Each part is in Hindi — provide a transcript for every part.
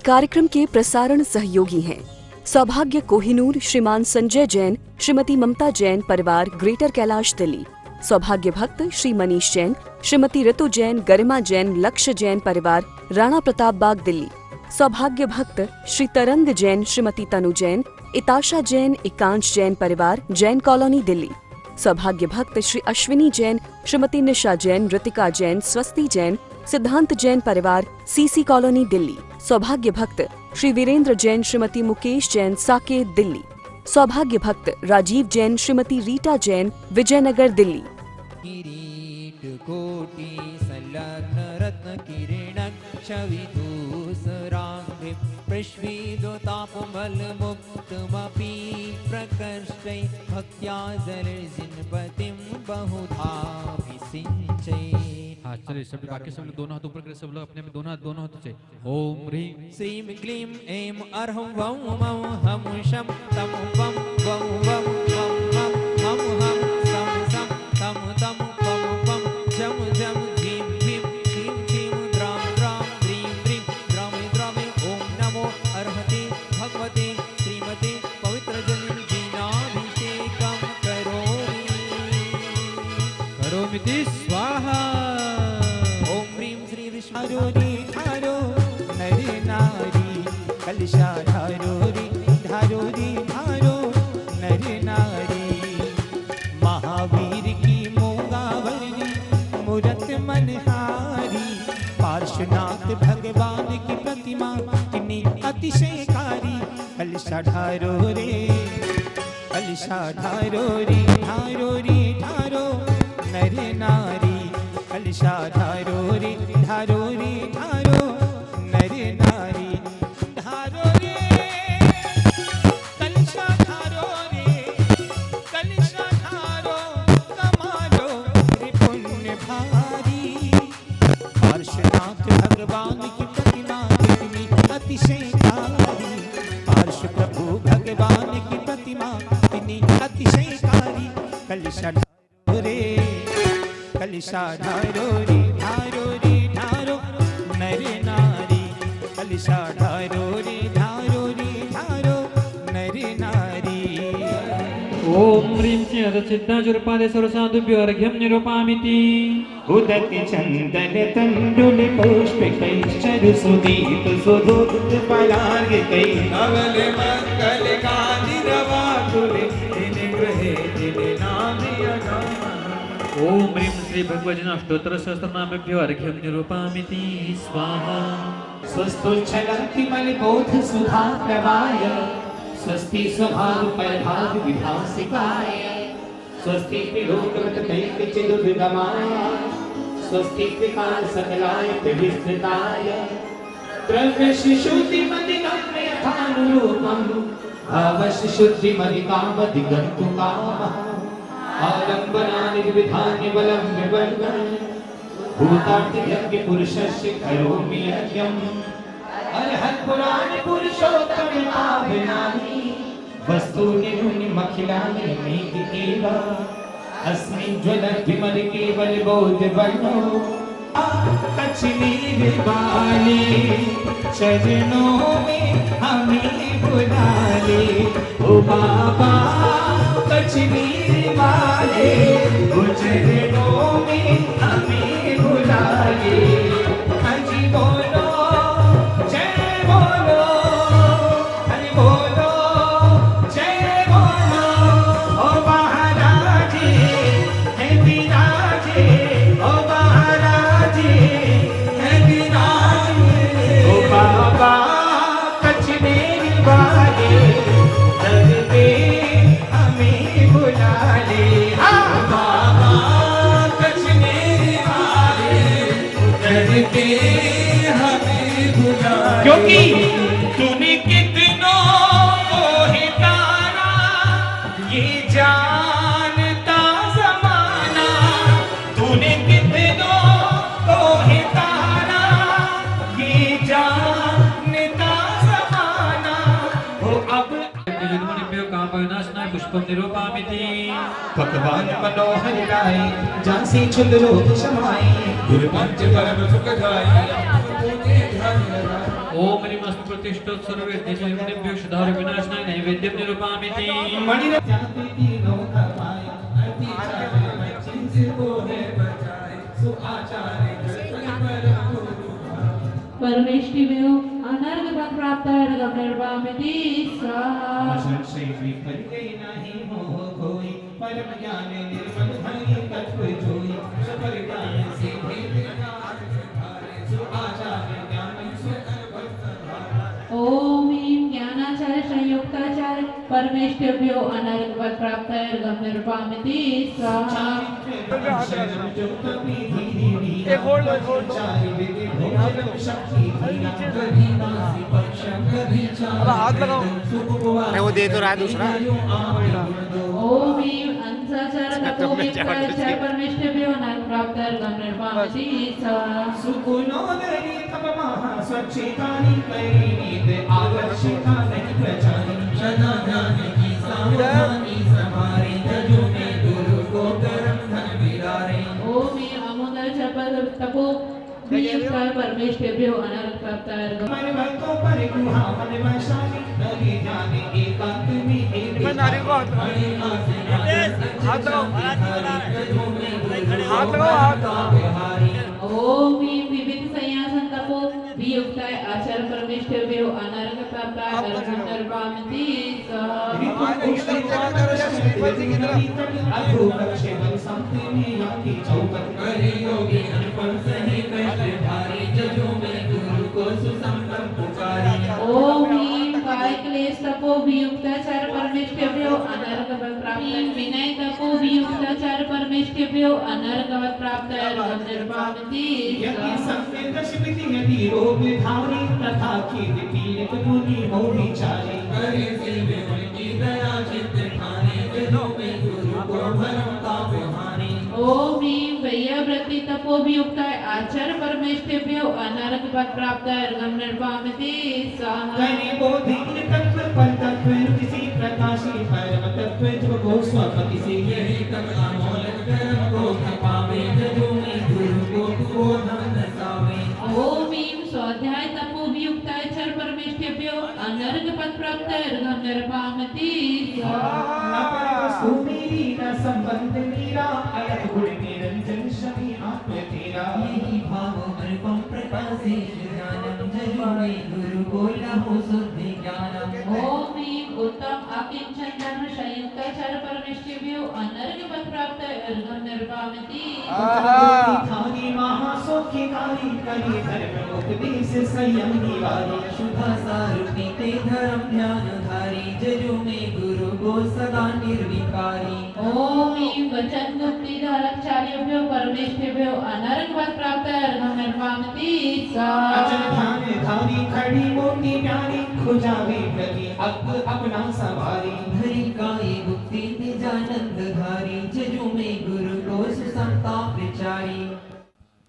कार्यक्रम के प्रसारण सहयोगी हैं सौभाग्य कोहिनूर, श्रीमान संजय जैन, श्रीमती ममता जैन, परिवार ग्रेटर कैलाश दिल्ली। सौभाग्य भक्त श्री मनीष जैन, श्रीमती ऋतु जैन, गरिमा जैन, लक्ष्य जैन, परिवार राणा प्रताप बाग दिल्ली। सौभाग्य भक्त श्री तरंग जैन, श्रीमती तनु जैन, इताशा जैन, एकांश जैन, परिवार जैन कॉलोनी दिल्ली। सौभाग्य भक्त श्री अश्विनी जैन, श्रीमती निशा जैन, ऋतिका जैन, स्वस्ति जैन, सिद्धांत जैन, परिवार सीसी कॉलोनी दिल्ली। सौभाग्य भक्त श्री वीरेंद्र जैन, श्रीमती मुकेश जैन, साकेत दिल्ली। सौभाग्य भक्त राजीव जैन, श्रीमती रीटा जैन, विजयनगर दिल्ली। किरीट कोटि संलग्न रत्न किरीटं शविदूसरांगे प्रश्विदोतापमल मुक्तमपि प्रकर्षै भक्त्या जलजिनपतिं बहुधा विसिंचै। हाँ चलिए शब्द बाकी सब लोग दोनों हाथ ऊपर करें, सब लोग अपने दोनों हाथों से ओम ह्रीं श्रीं क्लीं ऐं अर्हं वं मं हम शं तं वं वं वं मं मं हम हम सं सं तं तं पं पं जं जं ह्रीं ह्रीं क्षीं क्षीं द्रां द्रां ह्रीं ह्रीं द्रामे द्रामे ॐ नमो अर्हते भगवते श्रीमते पवित्रजनं दीनाभिषेकं करोमि स्वाहा। ठारो रे ठारो नर नारी कलशा ठारो रे ठारो नर नारी। महावीर की मोगावरी मूरत मनहारी पार्श्वनाथ भगवान की प्रतिमा कितनी अतिशयकारी। कलशा ठारो रे कलशा ठारो रे ठारो नर नारी। कलशा ठारो रे ठारो नर नारी। ठारो रे कलशा ठारो कमालो रे पुण्य भारी। पार्श्वनाथ भगवान की प्रतिमा कितनी अतिशयकारी। पार्श्व प्रभु भगवान की प्रतिमा कितनी अतिशयकारी। कलशा ठारो रे कलशा ठारो रे ठारो नर नारी। कलशा ठारो रे ठारो नर नारी। ओम ह्रीं सिद्धसिद्धाचुरपादे सर्वसाधुभ्यो अर्घ्यं निरूपयामि। उदति चंदन तंडुल पुष्पैश्चरु सुदीप सुधोत पलार्घ्यै। नवल मंगल कादिरवातुले दिन गृहे दिन नामय नमः। ओम ह्रीं श्री भगवजन अष्टोत्तर सहस्रनामेभ्यो अर्घ्यं निरूपयामि स्वाहा। स्वस्तुच्छलन्ति मलबोध सुधा प्रवाय स्वस्ति स्वभाव परभाग विभासिकाय। स्वस्ति त्रिलोकवत दैत्यचिदुर्गमाय स्वस्ति त्रिकाल सकलाय त्रिविस्तृताय। द्रव्यस्य शुद्धिमधिगम्य यथानुरूपं भावस्य शुद्धिमधिकामधिगन्तुं कामः। आलम्बनानि विविधानि बलं विबलं भूतार्थियज्ञ पुरुषस्य करोमि यज्ञम्। अर्हत् पुराणि पुरुषोत्तमताभिनानि वस्तूनि न्यूनमखिलानि मेघ एव। अस्मिन् ज्वलद्विमल केवल बोधवर्णो कचनीर वाले चरणों में हमें बुला ले। ओ बाबा कचनीर वाले चरणों में हमें बुला ले। हरि बोलो जय बोलो हरि बोलो जय बोलो। ओ महाराजे है विराजे ओ महाराजे है विराजे। ओ बाबा कचनेर वाले दर पे हमें बुला ले। हाँ बाबा कचनेर वाले दर पे हमें बुला ले। क्योंकि तूने कितनों को हितारा ये जानता ज़माना। तूने कितनों को हितारा ये जानता ज़माना। हो अब पुष्पं निरूपयामि। भगवान मनोहर लाए जासी छुंदरो समाए। गुरु पंच परम सुख जाए ध्यान लगाए। ओम ह्रीमस्तु प्रतिष्ठोत् सर्वे देशेभ्यो शुद्धार विनाशनाय नैवेद्यं निरूपयामि। जाति लोकमाया अति चारे बच्चे से बोले बचाए सो आचार्य परमेष्टिभ्यो अनर्घ प्राप्त निर्वामिति स्वाहा। संशय विपरीत नहीं हो कोई परम ज्ञान निर्मल धनी तत्व जोई सफल ज्ञान से भेद सो आचार्य ज्ञान से ओम ह्रीं ज्ञानाचार्य संयुक्ताचार्य परमेष्टिभ्यो अनर्घ प्राप्त निर्वामिति स्वाहा। एक और हाथ लगाओ। नहीं वो दे तो रहा है दूसरा। ओम ह्रीं अंसाचार तपोविप्राचार्य परमेष्टिभ्यो अनर्घ प्राप्त निर्वामिति स्वाहा। सुकुनोदरी तपमः स्वच्छितानि कैरीनीत आवश्यका नहीं प्रचारी सदा ध्यान की सावधानी संभारे तजो में गुरु को करम धन विरारे। ओम ह्रीं अमुदर तपो विप्राचार्य परमेष्टिभ्यो अनर्घ प्राप्त मन भक्तों पर गुहा मन वैशाली नदी जाने एकांत में एक नारी को हाथ लगाओ। हाथ लगाओ हाथ। ओम ह्रीं विविध संयासन तपो वियुक्ताय आचार्य परमेष्टिभ्यो अनर्घ प्राप्त निर्वामिति स्वाहा। ओम ह्रीं काय क्लेश तपो वियुक्ताचार्य परमेष्टिभ्यो अनर्घ प्राप्त विनय तपो वियुक्ताचार्य परमेष्टिभ्यो अनर्घ प्राप्त निर्वामिति तथा की पीड़ित मुनि हो विचारी करे सेवे उनकी दया चित्त ठाने जदों में गुरु को भरम का बहाने। ओम ह्रीं वैयावृत्ति तपो वियुक्ताय आचार्य परमेष्टिभ्यो अनर्घ प्राप्त निर्वामिति स्वाहा। कने बोधि तत्व पर तत्व किसी प्रकाशी परम तत्व जो को स्वपति से यही तब अमोल कर्म को पावे जदों में गुरु को धन सावे। ओम ह्रीं स्वाध्याय तपो वियुक्ताय आचार्य परमेष्टिभ्यो अनर्घ प्राप्त निर्वामिति स्वाहा। न परवस्तु मेरी न संबंध मेरा अलग गुण निरंजन शनि आत्म तेरा यही भाव अनुपम प्रकाशे ज्ञानम जजुमे गुरु को लहो शुद्धि ज्ञानम। ओम ह्रीं उत्तम अकिंचन धर्म संयुक्ताचार्य परमेष्टिभ्यो अनर्घ प्राप्त निर्वामिति धारी महासौख्यकारी करी धर्म उपदेश संयम निवारी शुद्धा सारूपी ते धर्म ध्यान धारी जजो में गुरु को सदा निर्विकारी। ओम ह्रीं वचन गुप्ति धारकचार्यभ्यो परमेष्टिभ्यो अनर्घ प्राप्त निर्वामिति स्वाहा। अचल ध्यान धारी खड़ी मोटी प्यारी खुजावे प्रति अपना सवारी धरी काई गुप्ति निजानंद धारी जजो में गुरु को सुसमता विचारी।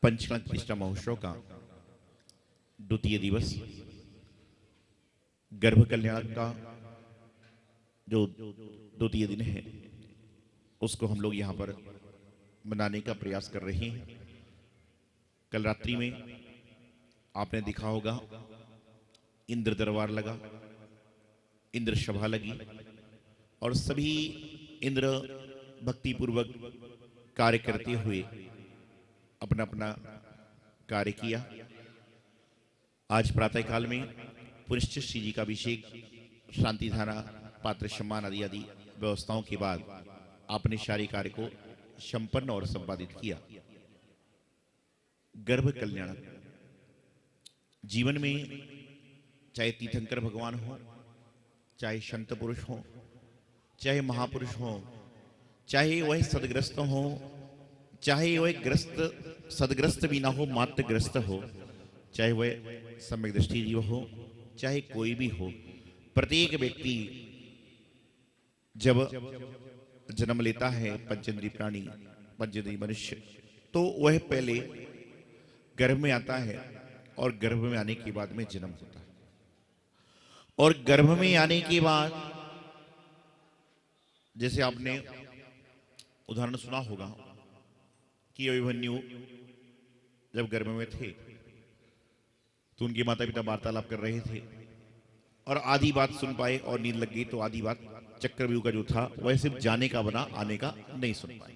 पंचकला प्रतिष्ठा महोत्सव का द्वितीय दिवस गर्भ कल्याण का जो द्वितीय दिन है उसको हम लोग यहाँ पर मनाने का प्रयास कर रहे हैं। कल रात्रि में आपने देखा होगा इंद्र दरबार लगा, इंद्र सभा लगी और सभी इंद्र भक्ति पूर्वक कार्य करते हुए अपना अपना कार्य किया। आज प्रातः काल में पुनिश्चित श्री जी का अभिषेक, शांति धारा, पात्र सम्मान आदि आदि व्यवस्थाओं के बाद आपने सारे कार्य को संपन्न और संपादित किया। गर्भ कल्याण जीवन में चाहे तीर्थंकर भगवान हो, चाहे संत पुरुष हो, चाहे महापुरुष हो, चाहे वह सदग्रस्त हो, चाहे वह ग्रस्त सदग्रस्त भी ना हो, मात्र ग्रस्त हो, चाहे वह सम्यक दृष्टि जीव हो, चाहे कोई भी हो, प्रत्येक व्यक्ति जब जन्म लेता है पंचेंद्रीय प्राणी, पंचेंद्रीय मनुष्य, तो वह पहले गर्भ में आता है और गर्भ में आने के बाद में जन्म होता है। और गर्भ में आने के बाद जैसे आपने उदाहरण सुना होगा कि अभिमन्यु जब गर्भ में थे तो उनके माता पिता वार्तालाप कर रहे थे और आधी बात सुन पाए और नींद लग गई, तो आधी बात चक्रव्यूह का जो था वह सिर्फ जाने का बना, आने का नहीं सुन पाए।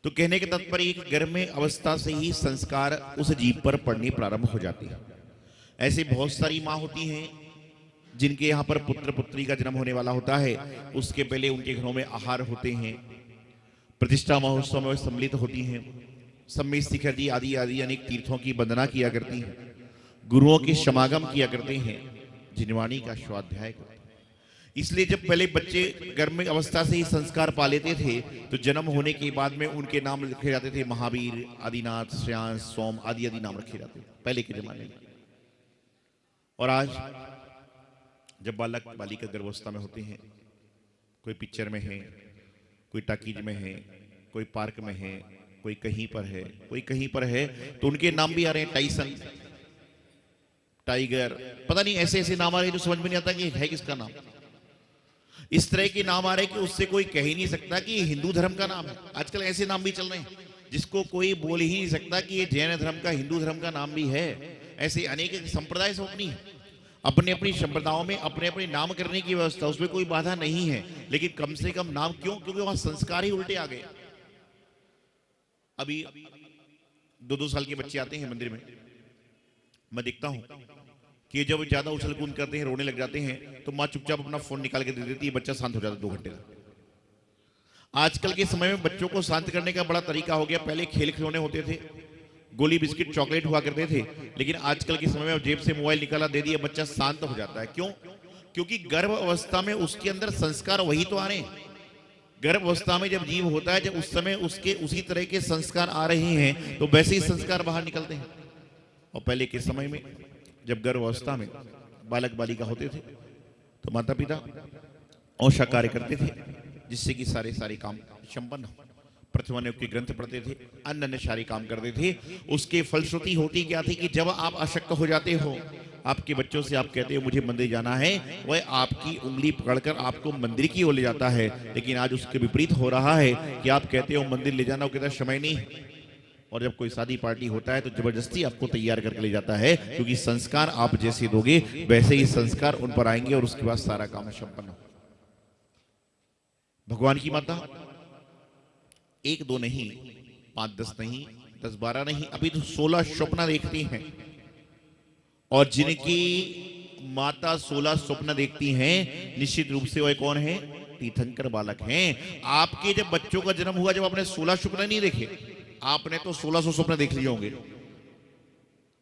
तो कहने के तात्पर्य एक गर्भ में अवस्था से ही संस्कार उस जीव पर पड़ने प्रारंभ हो जाते हैं। ऐसे बहुत सारी माँ होती हैं जिनके यहाँ पर पुत्र पुत्री का जन्म होने वाला होता है, उसके पहले उनके घरों में आहार होते हैं, प्रतिष्ठा महोत्सव में सम्मिलित होती हैं, सम्मिलित शिखर जी आदि आदि अनेक तीर्थों की वंदना किया करती हैं, गुरुओं के समागम किया करते हैं, जिनवाणी का स्वाध्याय करते हैं। इसलिए जब पहले बच्चे गर्भ में अवस्था से ही संस्कार पा लेते थे तो जन्म होने के बाद में उनके नाम रखे जाते थे, महावीर, आदिनाथ, श्रेयांश, सोम आदि आदि नाम रखे जाते थे पहले के जमाने में। और आज जब बालक बालिका गर्भावस्था में होते हैं, कोई पिक्चर में है, कोई टाकीज में है, कोई पार्क में है, कोई कहीं पर है, कोई कहीं पर है, तो उनके नाम भी आ रहे हैं, टाइसन, टाइगर, पता नहीं ऐसे ऐसे नाम आ रहे हैं जो समझ में नहीं आता कि है किसका नाम। इस तरह के नाम आ रहे हैं कि उससे कोई कह ही नहीं सकता कि ये हिंदू धर्म का नाम है। आजकल ऐसे नाम भी चल रहे हैं जिसको कोई बोल ही नहीं सकता कि ये जैन धर्म का, हिंदू धर्म का नाम भी है। ऐसे अनेक संप्रदाय से अपनी अपने अपनी संप्रदायों में अपने अपने नाम करने की व्यवस्था, उसमें कोई बाधा नहीं है, लेकिन कम से कम नाम क्यों? क्योंकि वहां संस्कार ही उल्टे आ गए। अभी 2-2 साल के बच्चे आते हैं मंदिर में, मैं देखता हूं कि जब ज्यादा उछल कूद करते हैं, रोने लग जाते हैं, तो माँ चुपचाप अपना फोन निकाल के दे देती है, बच्चा शांत हो जाता है 2 घंटे का। आजकल के समय में बच्चों को शांत करने का बड़ा तरीका हो गया। पहले खेल खिलौने होते थे, गोली बिस्किट चॉकलेट हुआ करते थे, लेकिन आजकल के समय में जेब से मोबाइल निकाला, दे दिया, बच्चा शांत हो जाता है। क्यों? क्योंकि गर्भ अवस्था में उसके अंदर संस्कार वही तो आ रहे हैं। गर्भ अवस्था में जब जीव होता है, जब उस समय उसके उसी तरह के संस्कार आ रहे हैं, तो वैसे ही संस्कार बाहर निकलते हैं। और पहले के समय में जब गर्भ अवस्था में बालक बालिका होते थे तो माता पिता औषा कार्य करते थे, जिससे कि सारे काम संपन्न हो। प्रतिमानियों के ग्रंथ पढ़ते थे, अन्य सारे काम करते थे। उसके फलश्रुति होती क्या थी कि जब आप अशक्त हो जाते हो, आपके बच्चों से आप कहते हो मुझे मंदिर जाना है, वह आपकी उंगली पकड़कर आपको मंदिर की ओर ले जाता है। लेकिन आज उसके विपरीत हो रहा है कि आप कहते हो मंदिर ले जाना, कहता समय नहीं है। और जब कोई शादी पार्टी होता है तो जबरदस्ती आपको तैयार करके ले जाता है, क्योंकि संस्कार आप जैसे दोगे वैसे ही संस्कार उन पर आएंगे और उसके बाद सारा काम संपन्न हो। भगवान की माता 1-2 नहीं, 5-10 नहीं, 10-12 नहीं, अभी तो 16 स्वप्न देखती हैं। और जिनकी माता 16 स्वप्न देखती हैं, निश्चित रूप से वह कौन है? तीर्थंकर बालक हैं। आपके जब बच्चों का जन्म हुआ, जब आपने 16 स्वप्न नहीं देखे, आपने तो 1600 स्वप्न देख लिए होंगे।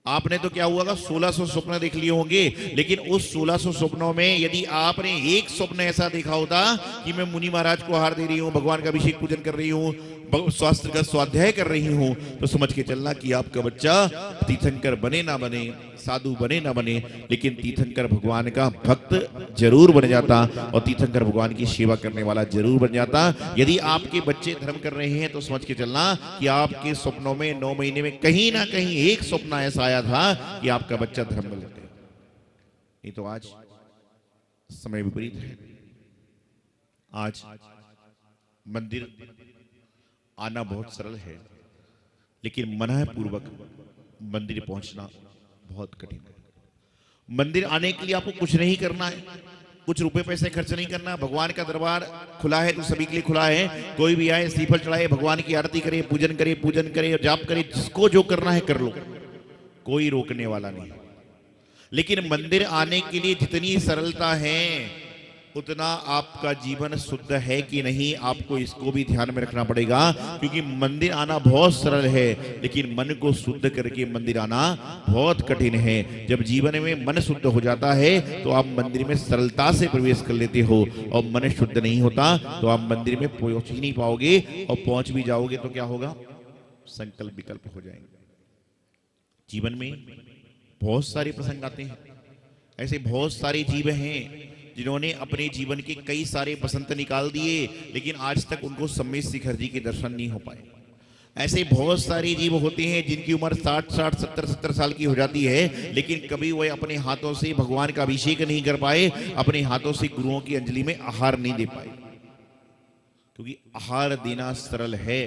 आपने तो क्या हुआ, 1600 स्वप्न देख लिए होंगे। लेकिन उस 1600 स्वप्नों में यदि आपने एक स्वप्न ऐसा देखा होता कि मैं मुनि महाराज को आहार दे रही हूं, भगवान का अभिषेक पूजन कर रही हूं, शास्त्र का स्वाध्याय कर रही हूं, तो समझ के चलना कि आपका बच्चा तीर्थंकर बने ना बने, साधु बने ना बने, लेकिन तीर्थंकर भगवान का भक्त जरूर बन जाता और तीर्थंकर भगवान की सेवा करने वाला जरूर बन जाता। यदि आपके बच्चे धर्म कर रहे हैं तो समझ के चलना कि आपके स्वप्नों में 9 महीने में कहीं ना कहीं एक स्वप्न ऐसा आया था कि आपका बच्चा धर्म में लग गया। नहीं तो आज समय विपरीत है। आज मंदिर आना बहुत सरल है, लेकिन मनःपूर्वक मंदिर पहुंचना बहुत कठिन है। मंदिर आने के लिए आपको कुछ नहीं करना है, कुछ रुपए पैसे खर्च नहीं करना। भगवान का दरबार खुला है तो सभी के लिए खुला है। कोई भी आए, श्रीफल चढ़ाए, भगवान की आरती करे, पूजन करे, जाप करे, जिसको जो करना है कर लो, कोई रोकने वाला नहीं। लेकिन मंदिर आने के लिए जितनी सरलता है उतना आपका जीवन शुद्ध है कि नहीं, आपको इसको भी ध्यान में रखना पड़ेगा। क्योंकि मंदिर आना बहुत सरल है, लेकिन मन को शुद्ध करके मंदिर आना बहुत कठिन है। जब जीवन में मन शुद्ध हो जाता है तो आप मंदिर में सरलता से प्रवेश कर लेते हो, और मन शुद्ध नहीं होता तो आप मंदिर में पहुंच ही नहीं पाओगे, और पहुंच भी जाओगे तो क्या होगा? संकल्प विकल्प हो जाएंगे। जीवन में बहुत सारे प्रसंग आते हैं, ऐसे बहुत सारे जीव हैं जिन्होंने अपने जीवन के कई सारे बसंत निकाल दिए, लेकिन आज तक उनको सम्मेद शिखर जी के दर्शन नहीं हो पाए। ऐसे बहुत सारे जीव होते हैं जिनकी उम्र 60, 70 साल की हो जाती है, लेकिन कभी वह अपने हाथों से भगवान का अभिषेक नहीं कर पाए, अपने हाथों से गुरुओं की अंजलि में आहार नहीं दे पाए। क्योंकि आहार देना सरल है,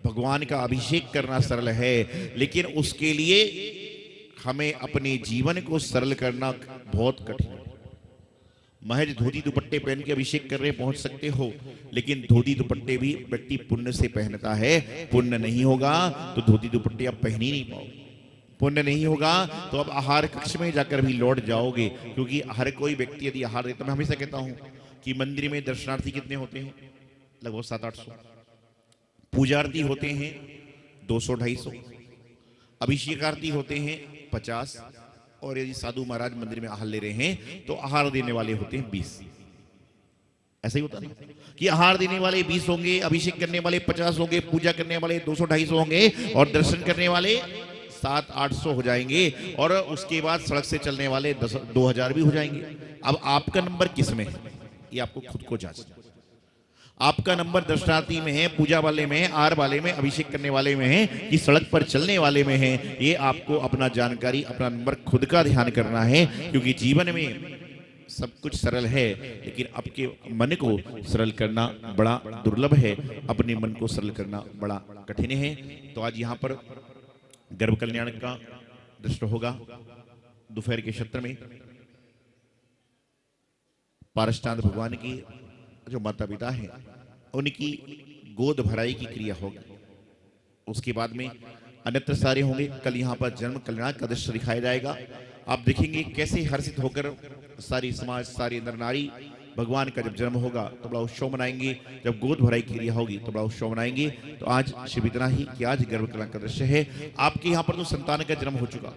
भगवान का अभिषेक करना सरल है, लेकिन उसके लिए हमें अपने जीवन को सरल करना बहुत कठिन है। महज धोती दुपट्टे पहन के अभिषेक कर रहे पहुंच सकते हो, लेकिन धोती दुपट्टे भी व्यक्ति पुण्य से पहनता है। पुण्य नहीं होगा तो धोती दुपट्टे आप पहन ही नहीं पाओगे। पुण्य नहीं होगा तो अब आहार कक्ष में जाकर भी लौट जाओगे, क्योंकि हर कोई व्यक्ति यदि आहार देता, मैं हमेशा कहता हूं कि मंदिर में दर्शनार्थी कितने होते हैं? लगभग 700-800। पूजार्थी होते हैं 200-250, अभिषेकार्थी होते हैं 50, और यदि साधु महाराज मंदिर में आहार ले रहे हैं तो आहार देने वाले होते हैं 20। ऐसा ही होता ना कि आहार देने वाले 20 होंगे, अभिषेक करने वाले 50 होंगे, पूजा करने वाले 200-250 होंगे, और दर्शन करने वाले 700-800 हो जाएंगे, और उसके बाद सड़क से चलने वाले 2000 भी हो जाएंगे। अब आपका नंबर किस में है, ये आपको खुद को जांचना। आपका नंबर दर्शनार्थी में है, पूजा वाले में है, आहार वाले में, अभिषेक करने वाले में है, कि सड़क पर चलने वाले में है? ये आपको अपना जानकारी, अपना नंबर खुद का ध्यान करना है, क्योंकि जीवन में सब कुछ सरल है, लेकिन आपके मन को सरल करना बड़ा दुर्लभ है। अपने मन को सरल करना बड़ा कठिन है। तो आज यहाँ पर गर्भ कल्याण का दृष्ट होगा। दोपहर के सत्र में पारष्टांत भगवान की जो माता पिता हैं उनकी गोद भराई की क्रिया होगी। उसके बाद में अन्यत्र सारे होंगे। कल यहाँ पर जन्म कल्याण का दृश्य दिखाया जाएगा। आप देखेंगे कैसे हर्षित होकर सारी समाज, सारी नर नारी भगवान का जब जन्म होगा तो बड़ा उत्सव मनाएंगे, जब गोद भराई की क्रिया होगी तो बड़ा उत्सव मनाएंगे। तो आज सिर्फ इतना ही कि आज गर्भ कल्याण का दृश्य है। आपके यहाँ पर तो संतान का जन्म हो चुका,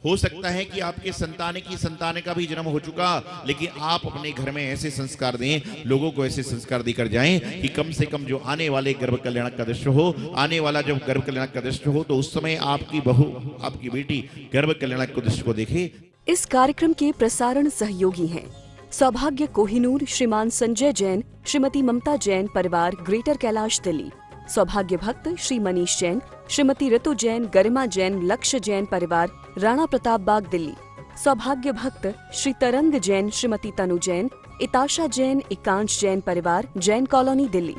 हो सकता है कि आपके संतान का भी जन्म हो चुका, लेकिन आप अपने घर में ऐसे संस्कार दें, लोगों को ऐसे संस्कार देकर जाएं कि कम से कम जो आने वाले गर्भ कल्याण का दृश्य हो, आने वाला जब गर्भ कल्याण का दृश्य हो तो उस समय आपकी बहू, आपकी बेटी गर्भ कल्याण के दृश्य को देखे। इस कार्यक्रम के प्रसारण सहयोगी हैं सौभाग्य कोहिनूर, श्रीमान संजय जैन, श्रीमती ममता जैन, परिवार ग्रेटर कैलाश दिल्ली। सौभाग्य भक्त श्री मनीष जैन, श्रीमती ऋतु जैन, गरिमा जैन, लक्ष्य जैन, परिवार राणा प्रताप बाग दिल्ली। सौभाग्य भक्त श्री तरंग जैन, श्रीमती तनु जैन, इताशा जैन, एकांश जैन, परिवार जैन कॉलोनी दिल्ली।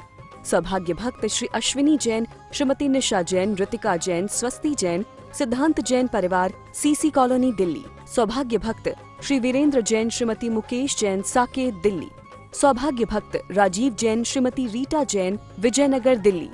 सौभाग्य भक्त श्री अश्विनी जैन, श्रीमती निशा जैन, ऋतिका जैन, स्वस्ति जैन, सिद्धांत जैन, परिवार सीसी कॉलोनी दिल्ली। सौभाग्य भक्त श्री वीरेंद्र जैन, श्रीमती मुकेश जैन, साकेत दिल्ली। सौभाग्य भक्त राजीव जैन, श्रीमती रीटा जैन, विजयनगर दिल्ली।